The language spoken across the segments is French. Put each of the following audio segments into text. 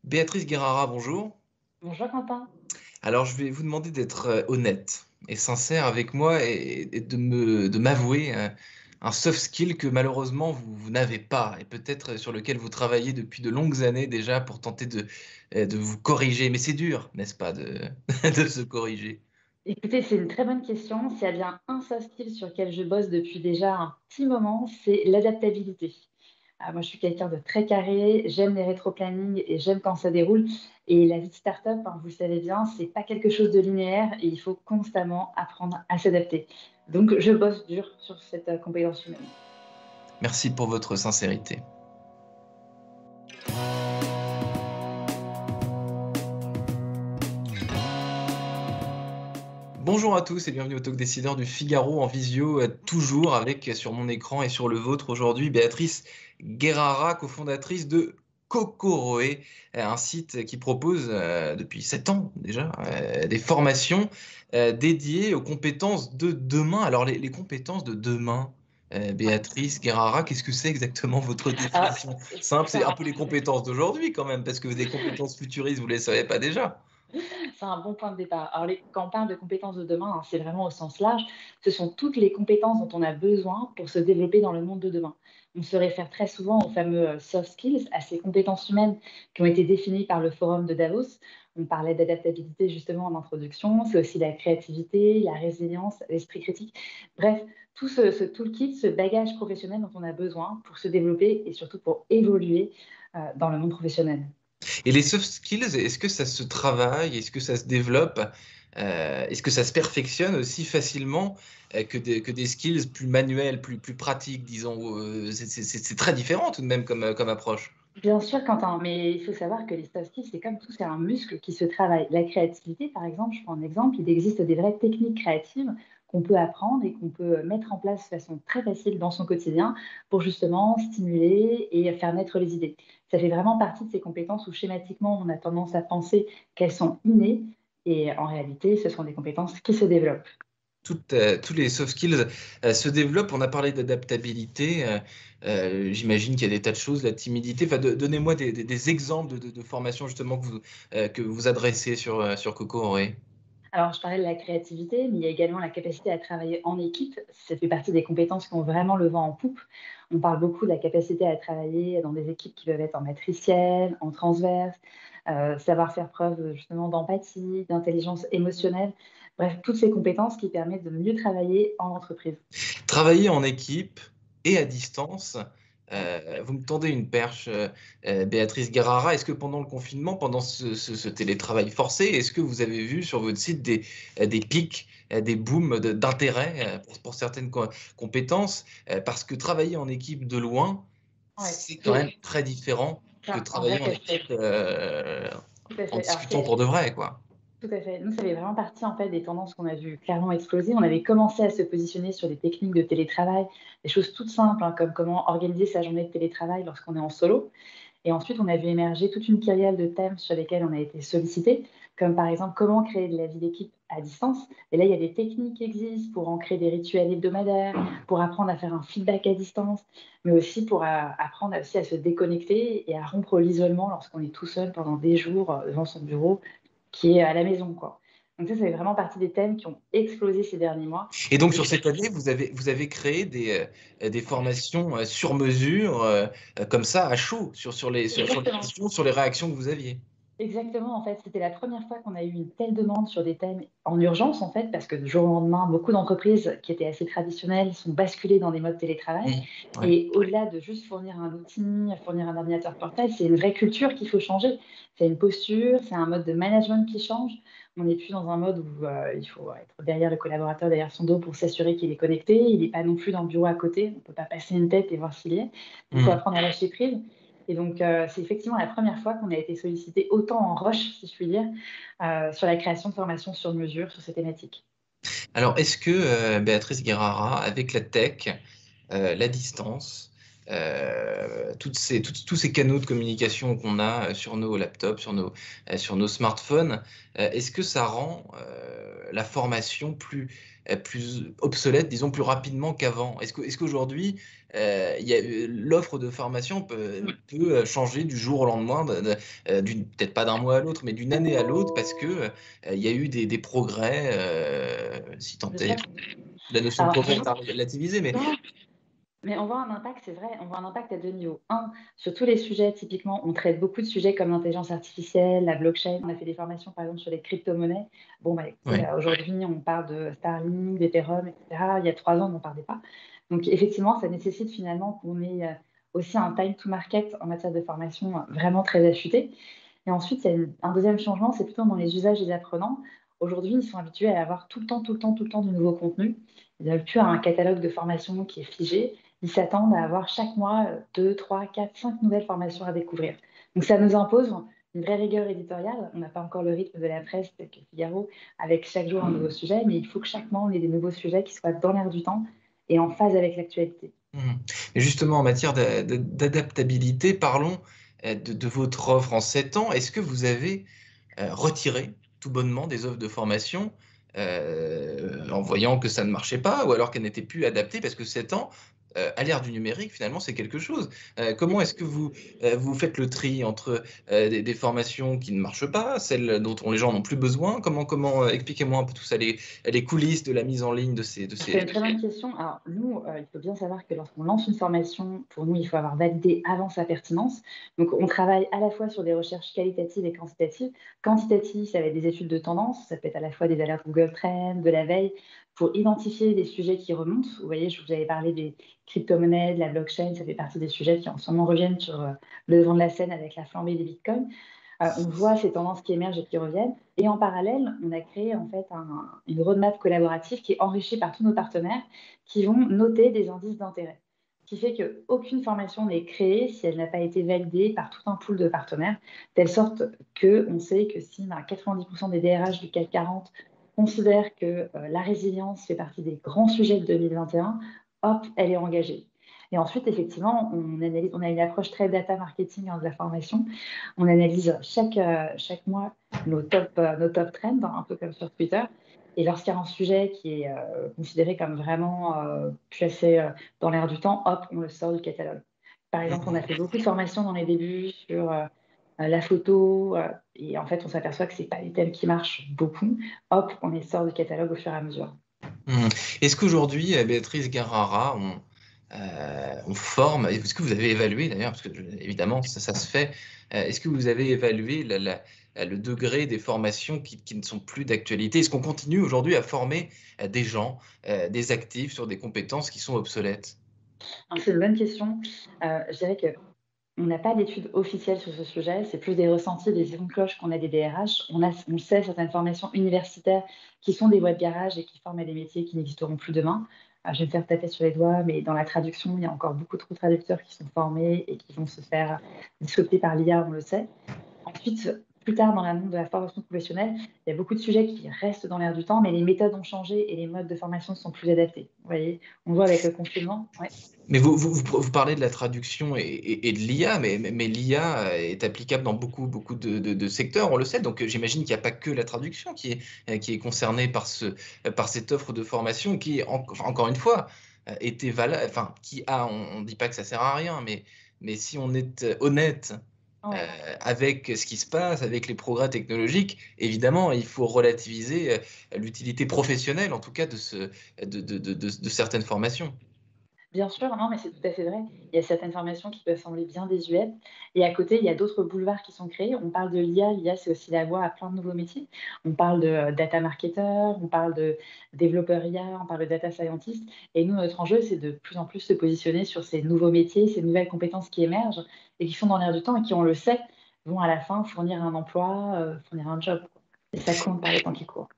Béatrice Guerrara, bonjour. Bonjour Quentin. Alors, je vais vous demander d'être honnête et sincère avec moi et de m'avouer un soft skill que malheureusement vous n'avez pas et peut-être sur lequel vous travaillez depuis de longues années déjà pour tenter de vous corriger. Mais c'est dur, n'est-ce pas, de se corriger. Écoutez, c'est une très bonne question. S'il y a bien un soft skill sur lequel je bosse depuis déjà un petit moment, c'est l'adaptabilité. Moi, je suis quelqu'un de très carré, j'aime les rétro-plannings et j'aime quand ça déroule. Et la vie de start-up, hein, vous le savez bien, c'est pas quelque chose de linéaire et il faut constamment apprendre à s'adapter. Donc, je bosse dur sur cette compétence humaine. Merci pour votre sincérité. Bonjour à tous et bienvenue au Talk Décideur du Figaro en visio, toujours avec sur mon écran et sur le vôtre aujourd'hui Béatrice Guerrara, cofondatrice de Kokoroe, un site qui propose depuis 7 ans déjà des formations dédiées aux compétences de demain. Alors les compétences de demain, Ouais. Béatrice Guerrara, qu'est-ce que c'est exactement votre Alors, définition simple? c'est C'est un un, peu les compétences d'aujourd'hui quand même, parce que des compétences futuristes, vous ne les savez pas déjà. C'est un bon point de départ. Alors, quand on parle de compétences de demain, hein, c'est vraiment au sens large. Ce sont toutes les compétences dont on a besoin pour se développer dans le monde de demain. On se réfère très souvent aux fameux soft skills, à ces compétences humaines qui ont été définies par le forum de Davos. On parlait d'adaptabilité justement en introduction. C'est aussi la créativité, la résilience, l'esprit critique. Bref, tout ce toolkit, ce bagage professionnel dont on a besoin pour se développer et surtout pour évoluer dans le monde professionnel. Et les soft skills, est-ce que ça se travaille? Est-ce que ça se développe? Est-ce que ça se perfectionne aussi facilement que des skills plus manuels, plus pratiques, disons? C'est très différent tout de même comme approche. Bien sûr, Quentin, mais il faut savoir que les soft skills, c'est comme tout, c'est un muscle qui se travaille. La créativité, par exemple, je prends un exemple, il existe des vraies techniques créatives qu'on peut apprendre et qu'on peut mettre en place de façon très facile dans son quotidien pour justement stimuler et faire naître les idées. Ça fait vraiment partie de ces compétences où schématiquement, on a tendance à penser qu'elles sont innées et en réalité, ce sont des compétences qui se développent. Tous les soft skills se développent. On a parlé d'adaptabilité. J'imagine qu'il y a des tas de choses, la timidité. Enfin, donnez-moi des exemples de formations justement que vous adressez sur Coco Auré. Alors, je parlais de la créativité, mais il y a également la capacité à travailler en équipe. Ça fait partie des compétences qui ont vraiment le vent en poupe. On parle beaucoup de la capacité à travailler dans des équipes qui peuvent être en matriciel, en transverse, savoir faire preuve justement d'empathie, d'intelligence émotionnelle. Bref, toutes ces compétences qui permettent de mieux travailler en entreprise. Travailler en équipe et à distance, Ouais. vous me tendez une perche, Béatrice Guerrara. Est-ce que pendant le confinement, pendant ce télétravail forcé, est-ce que vous avez vu sur votre site des pics, des booms d'intérêt pour certaines compétences? Parce que travailler en équipe de loin, Ouais. c'est quand même très différent C'est que un travailler vrai en casse-tête. équipe Tout à en fait. Alors, discutant pour de vrai, quoi. tout à fait. Nous, ça fait vraiment partie en fait des tendances qu'on a vu clairement exploser. On avait commencé à se positionner sur des techniques de télétravail, des choses toutes simples, hein, comme comment organiser sa journée de télétravail lorsqu'on est en solo. Et ensuite, on a vu émerger toute une kyrielle de thèmes sur lesquels on a été sollicité, comme par exemple comment créer de la vie d'équipe à distance. Et là, il y a des techniques qui existent pour en créer des rituels hebdomadaires, pour apprendre à faire un feedback à distance, mais aussi pour apprendre aussi à se déconnecter et à rompre l'isolement lorsqu'on est tout seul pendant des jours devant son bureau qui est à la maison, quoi. Donc ça fait vraiment partie des thèmes qui ont explosé ces derniers mois. Et donc Et sur cette année, vous avez créé des formations sur mesure, comme ça, à chaud, sur les exactement. questions, sur les réactions que vous aviez. Exactement, en fait, c'était la première fois qu'on a eu une telle demande sur des thèmes en urgence, en fait, parce que du jour au lendemain, beaucoup d'entreprises qui étaient assez traditionnelles sont basculées dans des modes télétravail. Mmh. Ouais. Et au-delà de juste fournir un outil, fournir un ordinateur portable, c'est une vraie culture qu'il faut changer. C'est une posture, c'est un mode de management qui change. On n'est plus dans un mode où il faut être derrière le collaborateur, derrière son dos pour s'assurer qu'il est connecté. Il n'est pas non plus dans le bureau à côté. On ne peut pas passer une tête et voir s'il y est. Il faut Mmh. apprendre à lâcher prise. Et donc, c'est effectivement la première fois qu'on a été sollicité autant en rush, si je puis dire, sur la création de formations sur mesure sur ces thématiques. Alors, est-ce que Béatrice Guerrara, avec la tech, la distance, tous ces canaux de communication qu'on a sur nos laptops, sur nos smartphones, est-ce que ça rend la formation plus obsolète, disons plus rapidement qu'avant? Est-ce qu'aujourd'hui, l'offre de formation peut changer du jour au lendemain, peut-être pas d'un mois à l'autre, mais d'une année à l'autre, parce que il y a eu des progrès, si tant Bien est, sûr. la notion de Alors, progrès est à relativiser, mais non, mais on voit un impact, c'est vrai, on voit un impact à deux niveaux. Un, sur tous les sujets, typiquement, on traite beaucoup de sujets comme l'intelligence artificielle, la blockchain. On a fait des formations, par exemple, sur les crypto-monnaies. Bon, bah, écoutez, oui. aujourd'hui, on parle de Starlink, d'Ethereum, etc. Il y a 3 ans, on n'en parlait pas. Donc, effectivement, ça nécessite finalement qu'on ait aussi un time to market en matière de formation vraiment très affûté. Et ensuite, il y a un deuxième changement, c'est plutôt dans les usages des apprenants. Aujourd'hui, ils sont habitués à avoir tout le temps, tout le temps, tout le temps du nouveau contenu. Ils n'ont plus un catalogue de formation qui est figé. Ils s'attendent à avoir chaque mois 2, 3, 4, 5 nouvelles formations à découvrir. Donc ça nous impose une vraie rigueur éditoriale. On n'a pas encore le rythme de la presse tel que Figaro, avec chaque jour un nouveau sujet, mais il faut que chaque mois, on ait des nouveaux sujets qui soient dans l'air du temps et en phase avec l'actualité. Mhm. Et justement, en matière d'adaptabilité, parlons de votre offre en 7 ans. Est-ce que vous avez retiré tout bonnement des offres de formation en voyant que ça ne marchait pas ou alors qu'elles n'étaient plus adaptées? Parce que 7 ans, à l'ère du numérique, finalement, c'est quelque chose. Comment est-ce que vous faites le tri entre des formations qui ne marchent pas, celles dont les gens n'ont plus besoin? Expliquez-moi un peu tout ça, les coulisses de la mise en ligne de C'est une très bonne question. Alors, nous, il faut bien savoir que lorsqu'on lance une formation, pour nous, il faut avoir validé avant sa pertinence. Donc, on travaille à la fois sur des recherches qualitatives et quantitatives. Quantitative, ça va être des études de tendance, ça peut être à la fois des alertes Google Trends, de la veille, pour identifier des sujets qui remontent. Vous voyez, je vous avais parlé des crypto-monnaies, de la blockchain, ça fait partie des sujets qui en ce moment reviennent sur le devant de la scène avec la flambée des bitcoins. On voit ces tendances qui émergent et qui reviennent. Et en parallèle, on a créé en fait une roadmap collaborative qui est enrichie par tous nos partenaires qui vont noter des indices d'intérêt. Ce qui fait qu'aucune formation n'est créée si elle n'a pas été validée par tout un pool de partenaires, telle sorte qu'on sait que si 90% des DRH du CAC 40 considèrent que la résilience fait partie des grands sujets de 2021, hop, elle est engagée. Et ensuite, effectivement, on a une approche très data marketing de la formation. On analyse chaque mois nos top trends, un peu comme sur Twitter. Et lorsqu'il y a un sujet qui est considéré comme vraiment classé dans l'air du temps, hop, on le sort du catalogue. Par exemple, on a fait beaucoup de formations dans les débuts sur la photo, et en fait, on s'aperçoit que ce n'est pas les thèmes qui marchent beaucoup. Hop, on les sort du catalogue au fur et à mesure. Mhm. Est-ce qu'aujourd'hui, Béatrice Garrara, on forme, est-ce que vous avez évalué d'ailleurs, parce que évidemment ça se fait, est-ce que vous avez évalué le degré des formations qui ne sont plus d'actualité? Est-ce qu'on continue aujourd'hui à former des gens, des actifs sur des compétences qui sont obsolètes? C'est une bonne question. Je dirais que on n'a pas d'études officielles sur ce sujet, c'est plus des ressentis, des sons de cloche qu'on a des DRH. On sait certaines formations universitaires qui sont des voies de garage et qui forment à des métiers qui n'existeront plus demain. Je vais me faire taper sur les doigts, mais dans la traduction, il y a encore beaucoup trop de traducteurs qui sont formés et qui vont se faire disrupter par l'IA, on le sait. Ensuite, plus tard dans la monde de la formation professionnelle, il y a beaucoup de sujets qui restent dans l'air du temps, mais les méthodes ont changé et les modes de formation sont plus adaptés. Vous voyez, on voit avec le confinement. Ouais. Mais vous parlez de la traduction et de l'IA, mais l'IA est applicable dans beaucoup de secteurs, on le sait. Donc j'imagine qu'il n'y a pas que la traduction qui est concernée par cette offre de formation qui, enfin, encore une fois, était valable, enfin, on ne dit pas que ça sert à rien, mais si on est honnête Ouais. avec ce qui se passe, avec les progrès technologiques, évidemment, il faut relativiser l'utilité professionnelle, en tout cas, de certaines formations. Bien sûr, non, mais c'est tout à fait vrai. Il y a certaines formations qui peuvent sembler bien désuètes et à côté, il y a d'autres boulevards qui sont créés. On parle de l'IA, l'IA, c'est aussi la voie à plein de nouveaux métiers. On parle de data marketer, on parle de développeur IA, on parle de data scientist et nous, notre enjeu, c'est de plus en plus se positionner sur ces nouveaux métiers, ces nouvelles compétences qui émergent et qui sont dans l'air du temps et qui, on le sait, vont à la fin fournir un emploi, fournir un job, quoi. Et ça compte par les temps qui courent.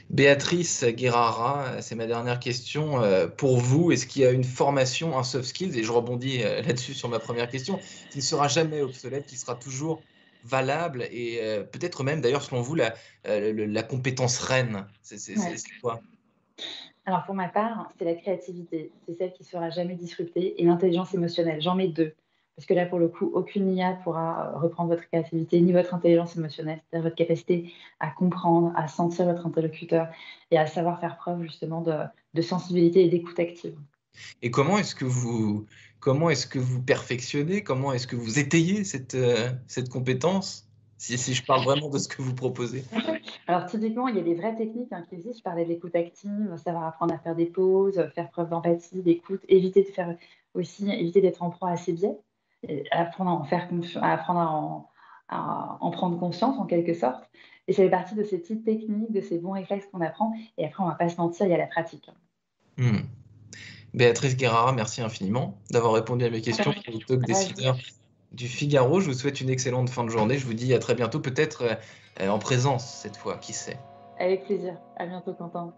Béatrice Guerrara, c'est ma dernière question. Pour vous, est-ce qu'il y a une formation, un soft skills, et je rebondis là-dessus sur ma première question, qui ne sera jamais obsolète, qui sera toujours valable et peut-être même d'ailleurs selon vous la compétence reine, c'est Ouais. quoi? Alors pour ma part, c'est la créativité. C'est celle qui ne sera jamais disruptée et l'intelligence émotionnelle. J'en mets 2. Parce que là, pour le coup, aucune IA pourra reprendre votre créativité ni votre intelligence émotionnelle, c'est-à-dire votre capacité à comprendre, à sentir votre interlocuteur et à savoir faire preuve justement de sensibilité et d'écoute active. Et comment est-ce que vous perfectionnez, comment est-ce que vous étayez cette compétence? Si je parle vraiment de ce que vous proposez. Alors typiquement, il y a des vraies techniques qui existent. Je parlais de l'écoute active, savoir apprendre à faire des pauses, faire preuve d'empathie, d'écoute, éviter d'être en proie à ses biais, et apprendre à en faire apprendre à en prendre conscience en quelque sorte. Et ça fait partie de ces petites techniques, de ces bons réflexes qu'on apprend. Et après, on va pas se mentir, il y a la pratique. Mmh. Béatrice Guerrara, merci infiniment d'avoir répondu à mes questions Super. pour le talk décideur du Figaro. Je vous souhaite une excellente fin de journée. Je vous dis à très bientôt, peut-être en présence cette fois, qui sait. Avec plaisir. À bientôt, Quentin.